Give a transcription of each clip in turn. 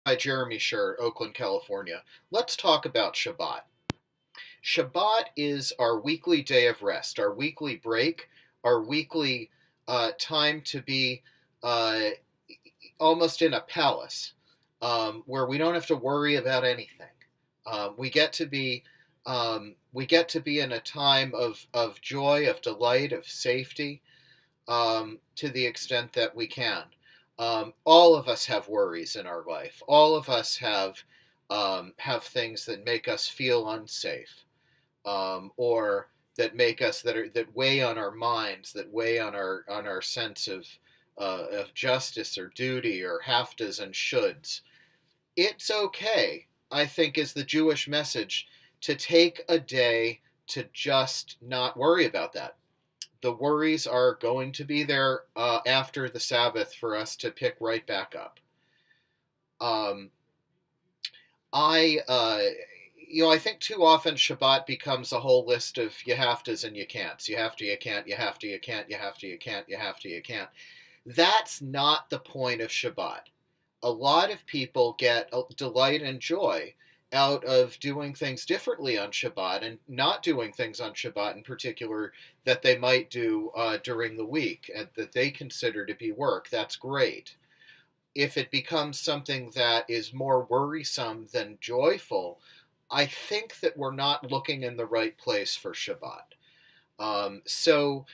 Hi, Jeremy Sher, Oakland, California. Let's talk about Shabbat. Shabbat is our weekly day of rest, our weekly break, our weekly time to be uh, almost in a palace where we don't have to worry about anything. We get to be in a time of joy, of delight, of safety, to the extent that we can. All of us have worries in our life. All of us have things that make us feel unsafe, or that weigh on our minds, that weigh on our sense of justice or duty or haftas and shoulds. It's okay, I think, is the Jewish message, to take a day to just not worry about that. The worries are going to be there after the Sabbath for us to pick right back up. Um, I, I think too often Shabbat becomes a whole list of you have tos and you can'ts. You have to, you can't, you have to, you can't, you have to, you can't, you have to, you can't. That's not the point of Shabbat. A lot of people get delight and joy out of doing things differently on Shabbat and not doing things on Shabbat in particular that they might do during the week and that they consider to be work. That's great. If it becomes something that is more worrisome than joyful, I think that we're not looking in the right place for Shabbat. So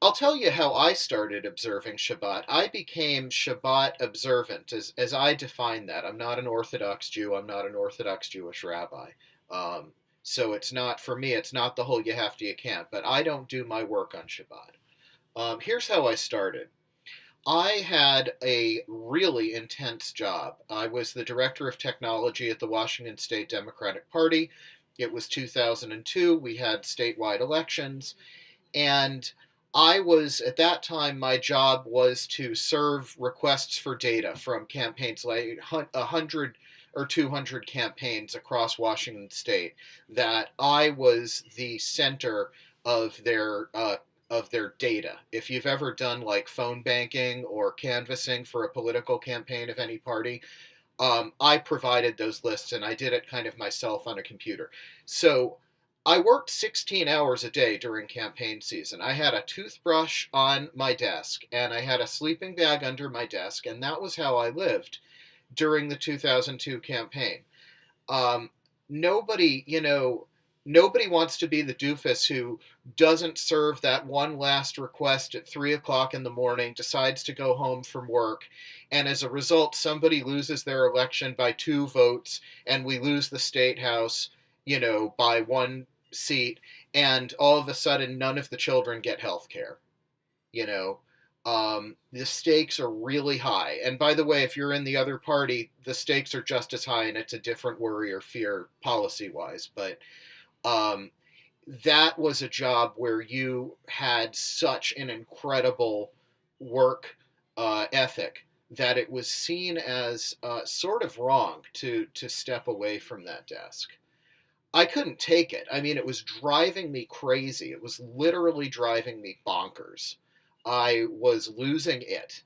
I'll tell you how I started observing Shabbat. I became Shabbat observant, as I define that. I'm not an Orthodox Jew. I'm not an Orthodox Jewish rabbi. Um, so it's not, for me, it's not the whole you have to, you can't. But I don't do my work on Shabbat. Here's how I started. I had a really intense job. I was the director of technology at the Washington State Democratic Party. It was 2002. We had statewide elections. And I was, at that time, my job was to serve requests for data from campaigns, like 100 or 200 campaigns across Washington State, that I was the center of their data. If you've ever done like phone banking or canvassing for a political campaign of any party, I provided those lists and I did it kind of myself on a computer. So I worked 16 hours a day during campaign season. I had a toothbrush on my desk and I had a sleeping bag under my desk, and that was how I lived during the 2002 campaign. Um, nobody, nobody wants to be the doofus who doesn't serve that one last request at 3 o'clock in the morning, decides to go home from work, and as a result, somebody loses their election by 2 votes, and we lose the state house, by one seat, and all of a sudden, none of the children get health care. You know, the stakes are really high. And by the way, if you're in the other party, the stakes are just as high, and it's a different worry or fear policy wise. But um, that was a job where you had such an incredible work ethic that it was seen as sort of wrong to step away from that desk. I couldn't take it. I mean, it was driving me crazy. It was literally driving me bonkers. I was losing it.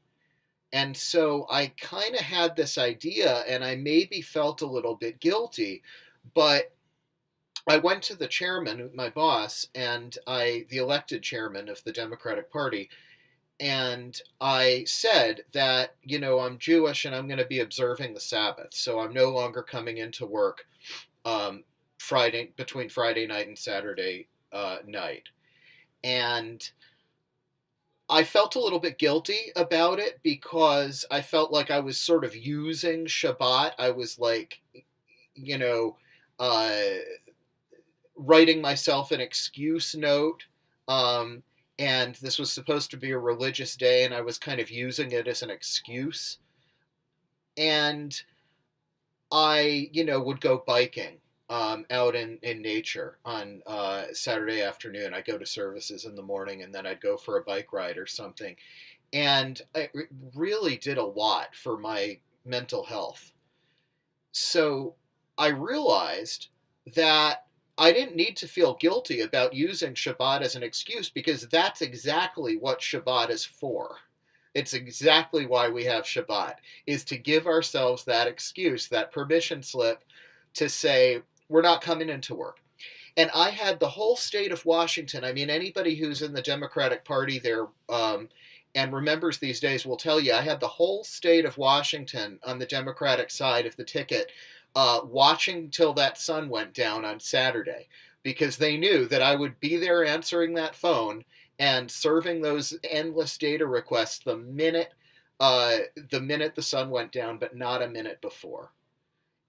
And so I kind of had this idea, and I maybe felt a little bit guilty, but I went to the chairman, my boss, and the elected chairman of the Democratic Party, and I said that, I'm Jewish and I'm going to be observing the Sabbath, so I'm no longer coming into work um, between Friday night and Saturday night. And I felt a little bit guilty about it because I felt like I was sort of using Shabbat. I was like, you know, uh, writing myself an excuse note. Um, and this was supposed to be a religious day, and I was kind of using it as an excuse. And I, would go biking out in nature on Saturday afternoon. I'd go to services in the morning, and then I'd go for a bike ride or something. And it really did a lot for my mental health. So I realized that I didn't need to feel guilty about using Shabbat as an excuse, because that's exactly what Shabbat is for. It's exactly why we have Shabbat, is to give ourselves that excuse, that permission slip to say, we're not coming into work. And I had the whole state of Washington. I mean, anybody who's in the Democratic Party there and remembers these days will tell you I had the whole state of Washington on the Democratic side of the ticket watching till that sun went down on Saturday because they knew that I would be there answering that phone and serving those endless data requests the minute the sun went down, but not a minute before.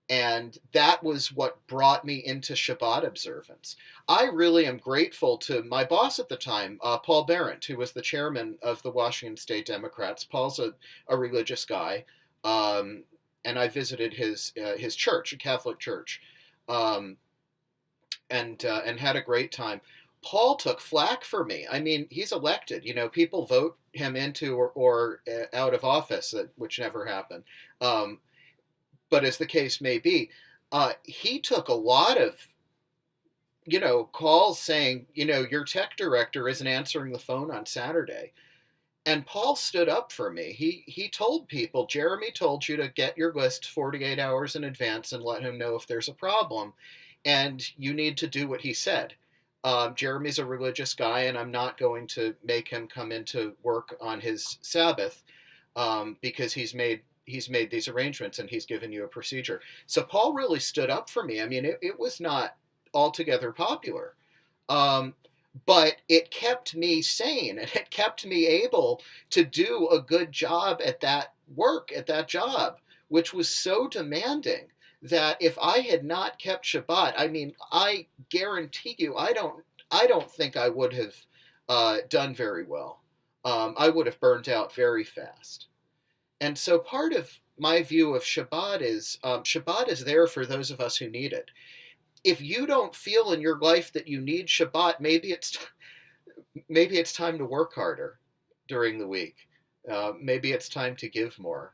And that was what brought me into Shabbat observance. I really am grateful to my boss at the time, Paul Barrett, who was the chairman of the Washington State Democrats. Paul's a religious guy, and I visited his church, a Catholic church, um, and had a great time. Paul took flack for me. I mean, he's elected. You know, people vote him into or out of office, which never happened. Um, but as the case may be, he took a lot of, calls saying, your tech director isn't answering the phone on Saturday. And Paul stood up for me. He told people, Jeremy told you to get your list 48 hours in advance and let him know if there's a problem. And you need to do what he said. Jeremy's a religious guy, and I'm not going to make him come into work on his Sabbath because he's made these arrangements and he's given you a procedure. So Paul really stood up for me. I mean, it was not altogether popular, but it kept me sane and it kept me able to do a good job at that work, at that job, which was so demanding that if I had not kept Shabbat, I mean, I guarantee you, I don't think I would have done very well. I would have burnt out very fast. And so part of my view of Shabbat is there for those of us who need it. If you don't feel in your life that you need Shabbat, maybe it's time to work harder during the week. Maybe it's time to give more.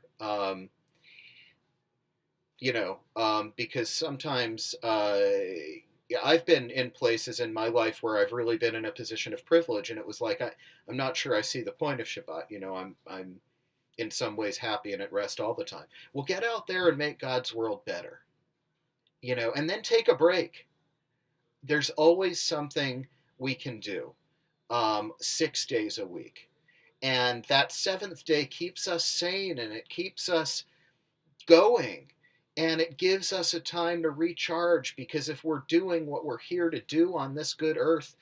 Because sometimes I've been in places in my life where I've really been in a position of privilege, and it was like I'm not sure I see the point of Shabbat. I'm in some ways happy and at rest all the time. Well, get out there and make God's world better, and then take a break. There's always something we can do 6 days a week. And that seventh day keeps us sane and it keeps us going. And it gives us a time to recharge because if we're doing what we're here to do on this good earth,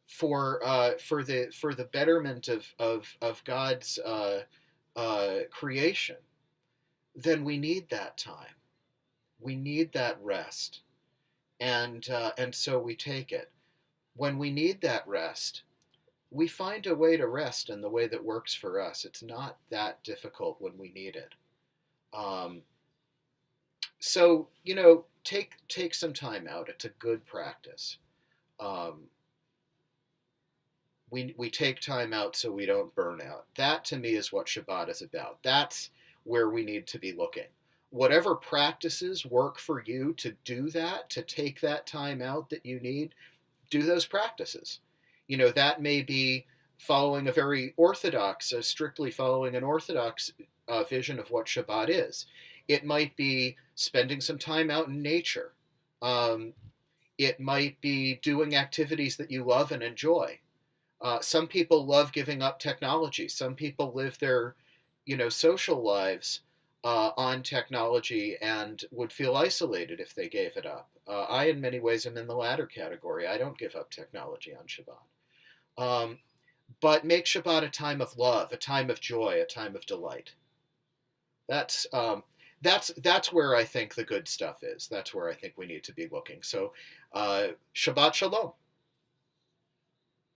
for the betterment of God's creation, then we need that time. We need that rest, and so we take it. When we need that rest, we find a way to rest in the way that works for us. It's not that difficult when we need it. So take some time out. It's a good practice. We take time out so we don't burn out. That to me is what Shabbat is about. That's where we need to be looking. Whatever practices work for you to do that, to take that time out that you need, do those practices. That may be following a very orthodox, strictly following an orthodox vision of what Shabbat is. It might be spending some time out in nature. It might be doing activities that you love and enjoy. Some people love giving up technology. Some people live their, social lives on technology and would feel isolated if they gave it up. I, in many ways, am in the latter category. I don't give up technology on Shabbat. But make Shabbat a time of love, a time of joy, a time of delight. That's where I think the good stuff is. That's where I think we need to be looking. So, Shabbat Shalom.